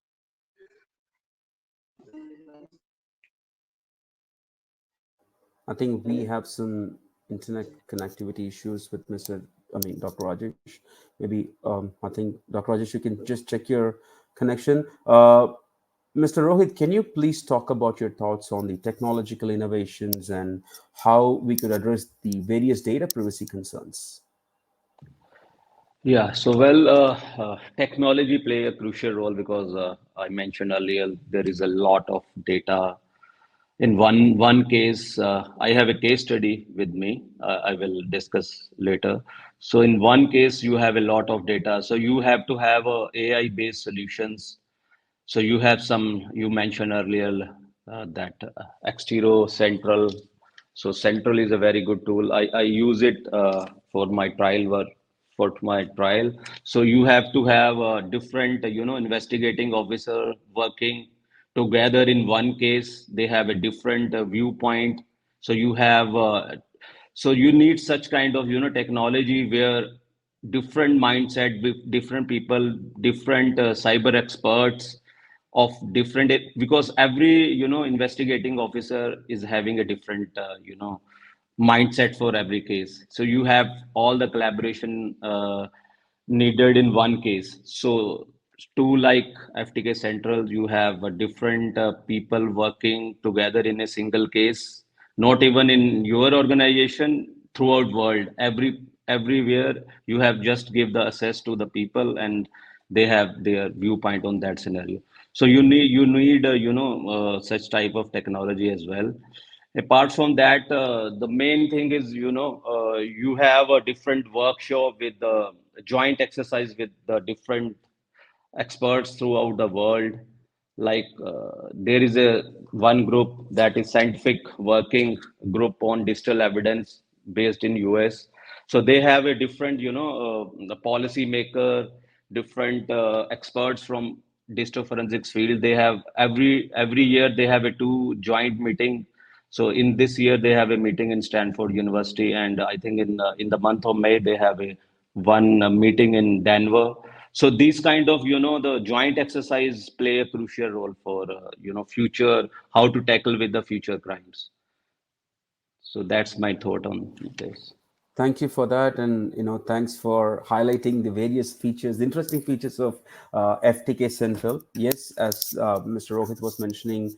I think we have some internet connectivity issues with Dr. Rajesh. Maybe I think Dr. Rajesh, you can just check your connection. Mr. Rohit, can you please talk about your thoughts on the technological innovations and how we could address the various data privacy concerns? Yeah, so technology play a crucial role because I mentioned earlier there is a lot of data. In one case, I have a case study with me. I will discuss later. So in one case, you have a lot of data. So you have to have AI based solutions. So you have some, you mentioned earlier that Exterro Central. So Central is a very good tool. I use it for my trial work, for my trial. So you have to have a different, investigating officer working together in one case. They have a different viewpoint. So you have, so you need such kind of, technology where different mindset with different people, different cyber experts of different, because every investigating officer is having a different mindset for every case. So you have all the collaboration needed in one case. So two like FTK Central, you have different people working together in a single case, not even in your organization, throughout world, everywhere you have just give the access to the people and they have their viewpoint on that scenario. So you need such type of technology as well. Apart from that, the main thing is, you have a different workshop with the joint exercise with the different experts throughout the world. Like there is a one group that is scientific working group on digital evidence based in US. So they have a different, the policy maker, different experts from digital forensics field. They have every year they have a two joint meeting. So in this year they have a meeting in Stanford University, and I think in the month of May they have a one meeting in Denver. So these kind of the joint exercise play a crucial role for future, how to tackle with the future crimes. So that's my thought on this. Thank you for that, and thanks for highlighting the various features, the interesting features of FTK Central. Yes, as Mr. Rohit was mentioning,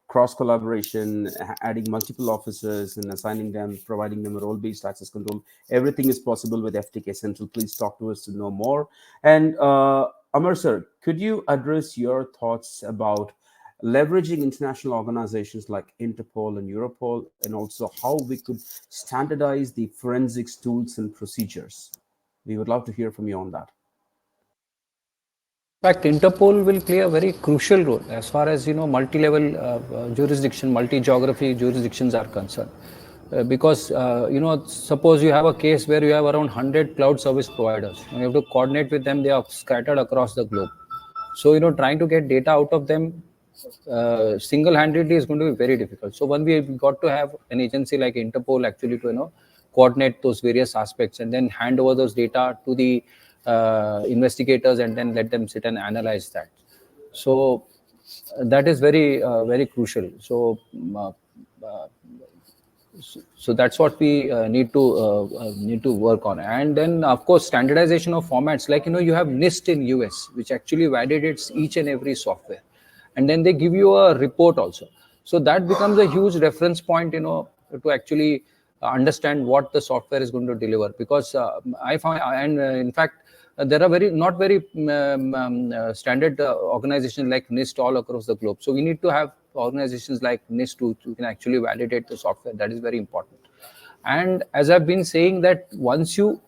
cross collaboration, adding multiple officers and assigning them, providing them a role-based access control. Everything is possible with FTK Central. Please talk to us to know more. And Amar sir, could you address your thoughts about leveraging international organizations like Interpol and Europol, and also how we could standardize the forensics tools and procedures. We would love to hear from you on that. In fact, Interpol will play a very crucial role as far as multi-level jurisdiction, multi-geography jurisdictions are concerned. Because suppose you have a case where you have around 100 cloud service providers. You have to coordinate with them. They are scattered across the globe. So trying to get data out of them single-handedly is going to be very difficult. So when we got to have an agency like Interpol actually to coordinate those various aspects and then hand over those data to the investigators and then let them sit and analyze that. So that is very very crucial. So so that's what we need to work on. And then of course standardization of formats, like you have NIST in US, which actually validates each and every software, and then they give you a report also. So that becomes a huge reference point to actually understand what the software is going to deliver. Because I find, and in fact there are not very standard organizations like NIST all across the globe. So we need to have organizations like NIST who can actually validate the software. That is very important. And as I've been saying, that once you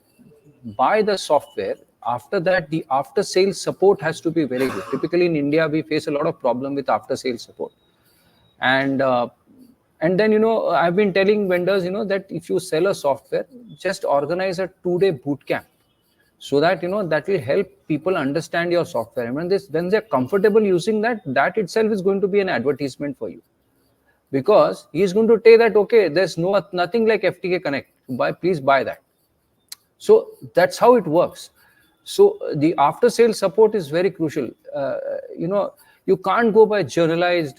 buy the software, after that the after sales support has to be very good. Typically in India we face a lot of problem with after sales support. And then I've been telling vendors that if you sell a software, just organize a 2-day boot camp, so that that will help people understand your software. And when they're comfortable using that, that itself is going to be an advertisement for you, because he is going to say that okay, there's nothing like FTK Connect, please buy that. So that's how it works. So the after sales support is very crucial. You can't go by generalized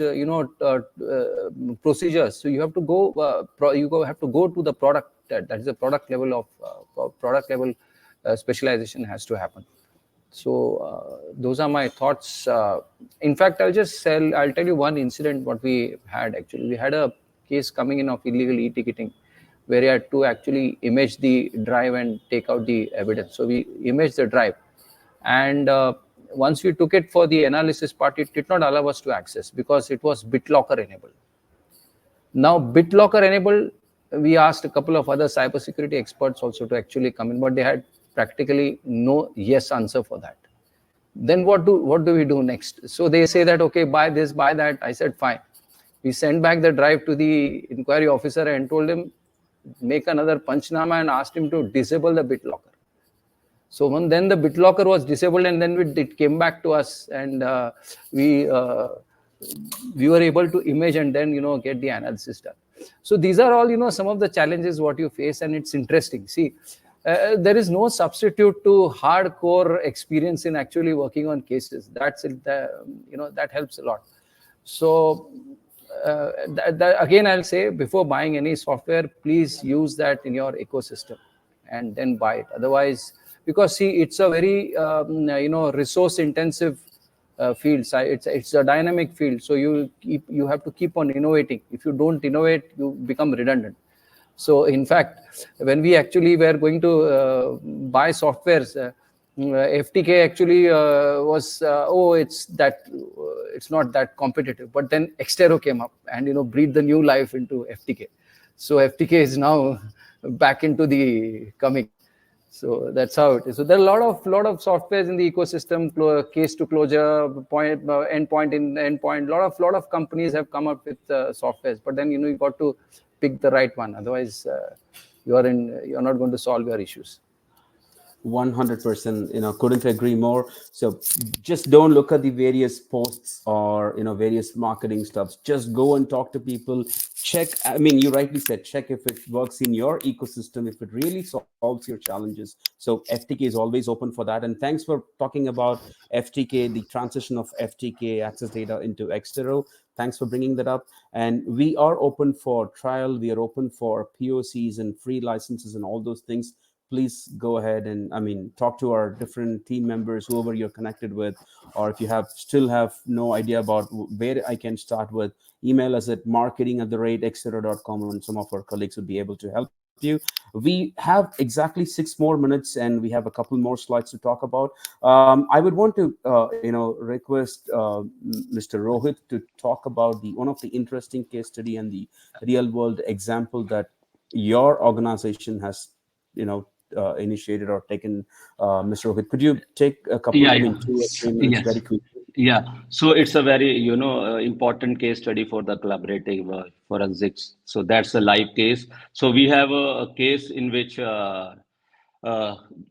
procedures. So you have to go to the product. That is the product level of specialization has to happen. So those are my thoughts. In fact, I'll tell you one incident what we had. Actually, we had a case coming in of illegal e-ticketing, where you had to actually image the drive and take out the evidence. So we imaged the drive, and once we took it for the analysis part, it did not allow us to access because it was BitLocker enabled. Now BitLocker enabled, we asked a couple of other cybersecurity experts also to actually come in, but they had practically no yes answer for that. Then what do we do next? So they say that okay, buy this, buy that. I said fine. We sent back the drive to the inquiry officer and told him make another panchnama and asked him to disable the BitLocker. So then the BitLocker was disabled, and then it came back to us, and we were able to image and then get the analysis done. So these are all some of the challenges what you face, and it's interesting. See, there is no substitute to hardcore experience in actually working on cases. That's it. That helps a lot. So again, I'll say, before buying any software, please use that in your ecosystem and then buy it. Otherwise, because see, it's a very resource intensive field. It's a dynamic field. So you have to keep on innovating. If you don't innovate, you become redundant. So in fact, when we actually were going to buy softwares, FTK actually was it's not that competitive. But then Exterro came up and breathed the new life into FTK. So FTK is now back into the coming. So that's how it is. So there are a lot of softwares in the ecosystem, case to closure, endpoint in endpoint. Lot of companies have come up with softwares, but then you got to pick the right one. Otherwise, you're not going to solve your issues. 100%, couldn't agree more. So just don't look at the various posts or various marketing stuffs. Just go and talk to people. Check, I mean, you rightly said, check if it works in your ecosystem, if it really solves your challenges. So FTK is always open for that. And thanks for talking about FTK, the transition of FTK access data into Exterro. Thanks for bringing that up. And we are open for trial. We are open for POCs and free licenses and all those things. Please go ahead and talk to our different team members, whoever you're connected with, or if you still have no idea about where I can start with, email us at marketing@exterro.com, and some of our colleagues would be able to help you. you. We have exactly 6 more minutes, and we have a couple more slides to talk about. I would want to, request Mr. Rohit to talk about the one of the interesting case study and the real world example that your organization has, initiated or taken. Mr. Rohit, could you take a couple, Yeah, I yeah. mean, 2 or 3 minutes Yes. very quickly? Yeah. So it's a very, important case study for the collaborative forensics. So that's a live case. So we have a case in which uh,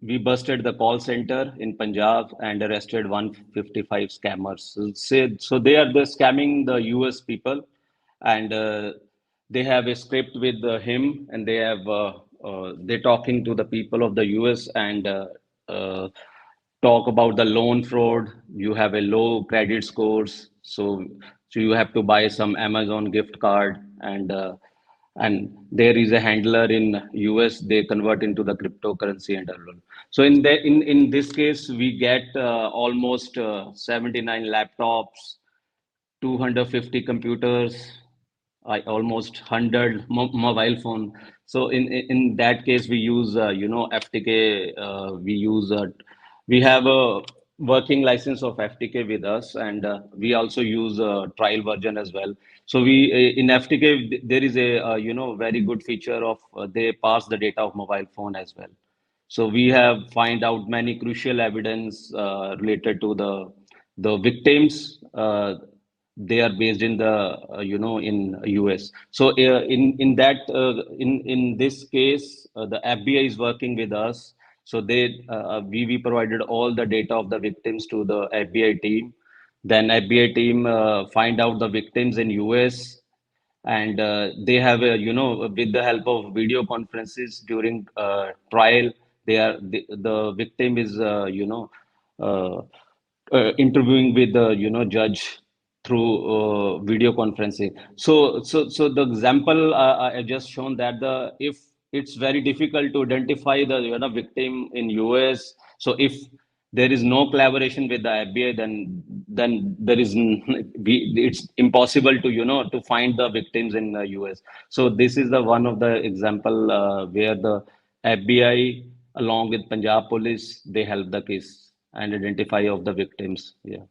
we busted the call center in Punjab and arrested 155 scammers. So they are the scamming the US people, and they have a script with him, and they're talking to the people of the US, and talk about the loan fraud. You have a low credit scores, so you have to buy some Amazon gift card, and there is a handler in US. They convert into the cryptocurrency and all. So in this case, we get almost 79 laptops, 250 computers, almost 100 mobile phone. So in that case, we use FTK. We have a working license of FTK with us, and we also use a trial version as well. So we in FTK there is a very good feature of they pass the data of mobile phone as well. So we have find out many crucial evidence related to the victims. They are based in the in US. So in this case, the FBI is working with us. So we provided all the data of the victims to the FBI team. Then FBI team find out the victims in US, and they have a, with the help of video conferences during trial. The victim is uh, interviewing with the judge through video conferencing. So the example I just shown that the if it's very difficult to identify the victim in US. So if there is no collaboration with the FBI, then there is it's impossible to to find the victims in the US. So this is the one of the example where the FBI along with Punjab police, they help the case and identify of the victims. Yeah.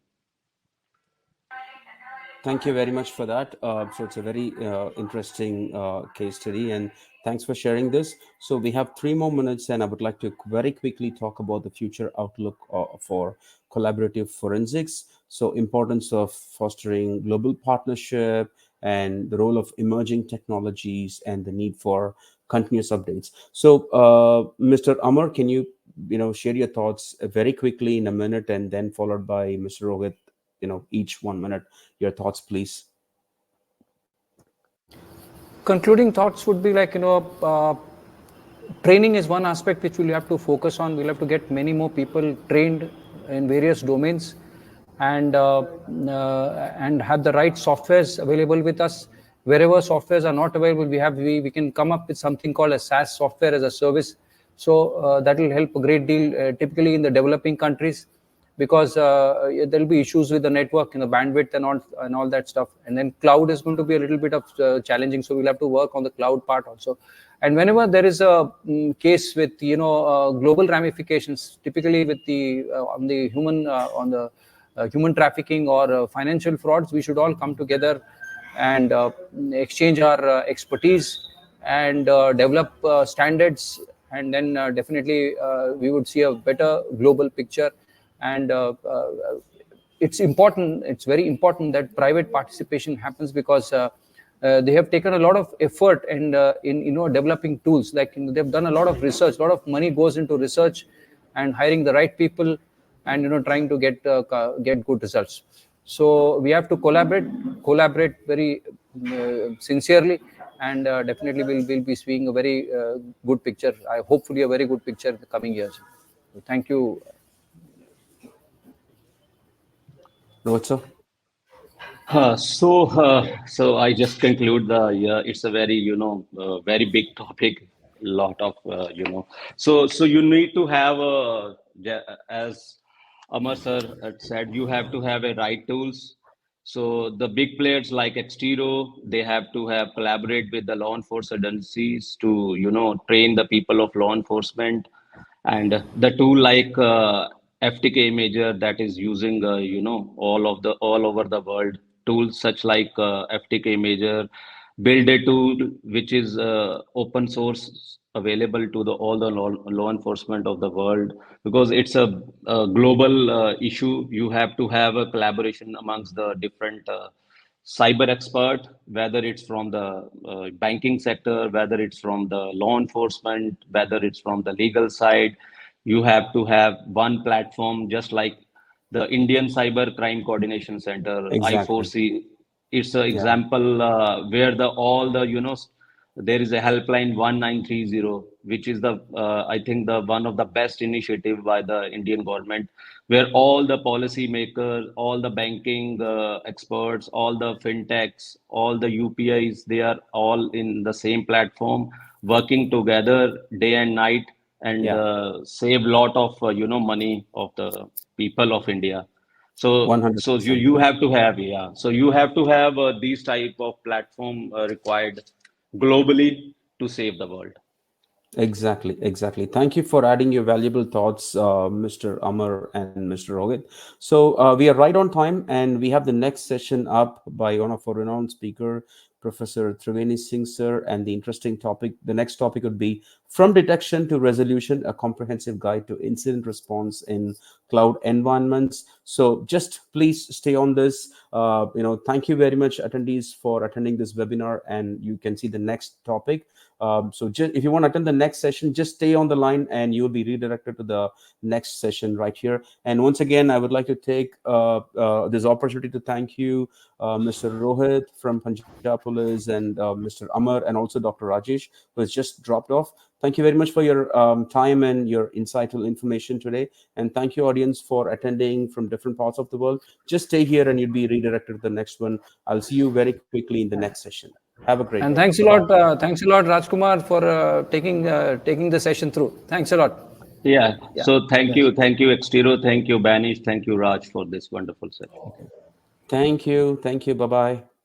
Thank you very much for that. So it's a very interesting case study, and thanks for sharing this. So we have 3 more minutes, and I would like to very quickly talk about the future outlook for collaborative forensics. So importance of fostering global partnership and the role of emerging technologies and the need for continuous updates. So, Mr. Amar, can you share your thoughts very quickly in a minute, and then followed by Mr. Rohit, each 1 minute, your thoughts, please. Concluding thoughts would be like, training is one aspect which we'll have to focus on. We'll have to get many more people trained in various domains, and have the right softwares available with us. Wherever softwares are not available, we can come up with something called a SaaS, software as a service. So that will help a great deal, typically in the developing countries, because there'll be issues with the network and the bandwidth and all that stuff. And then cloud is going to be a little bit of challenging, so we'll have to work on the cloud part also. And whenever there is a case with global ramifications, typically with the on the human trafficking or financial frauds, we should all come together and exchange our expertise and develop standards, and then definitely we would see a better global picture. And it's very important that private participation happens, because they have taken a lot of effort and in developing tools. Like, they've done a lot of research. A lot of money goes into research and hiring the right people, and trying to get good results. So we have to collaborate very sincerely, and definitely we'll be seeing a very good picture. Hopefully a very good picture in the coming years. So thank you. Rohit, sir? So I just conclude the yeah. It's a very very big topic, lot of So you need to have as Amar sir had said, you have to have a right tools. So the big players like Exterro, they have to have collaborate with the law enforcement agencies to, train the people of law enforcement. And the tool like FTK Major that is using, all over the world, tools such like FTK Major, build a tool which is open source available to all the law enforcement of the world, because it's a global issue. You have to have a collaboration amongst the different cyber expert, whether it's from the banking sector, whether it's from the law enforcement, whether it's from the legal side. You have to have one platform, just like the Indian Cyber Crime Coordination Center, Exactly. I4C. It's an Yeah. example where all the, there is a helpline 1930, which is I think the one of the best initiative by the Indian government, where all the policy makers, all the banking experts, all the fintechs, all the UPIs, they are all in the same platform, working together day and night, and Yeah. save lot of money of the people of India. So you 100%. you have to have, yeah. So you have to have these type of platform required globally to save the world. Exactly, exactly. Thank you for adding your valuable thoughts, Mr. Amar and Mr. Rohit. So we are right on time, and we have the next session up by one of our renowned speaker, Professor Triveni Singh sir, and the interesting topic. The next topic would be from detection to resolution: a comprehensive guide to incident response in cloud environments. So just please stay on this. Thank you very much, attendees, for attending this webinar, and you can see the next topic. So if you want to attend the next session, just stay on the line and you'll be redirected to the next session right here. And once again, I would like to take this opportunity to thank you, Mr. Rohit from Punjab Police, and Mr. Amar, and also Dr. Rajesh, who has just dropped off. Thank you very much for your time and your insightful information today. And thank you, audience, for attending from different parts of the world. Just stay here and you'll be redirected to the next one. I'll see you very quickly in the next session. Have a great And day. Bye-bye. thanks a lot, Rajkumar, for taking the session through. Thanks a lot. Yeah. Yeah. So Yes. thank you, Extero, thank you, Banish, thank you, Raj, for this wonderful session. Thank you. Thank you. Bye bye.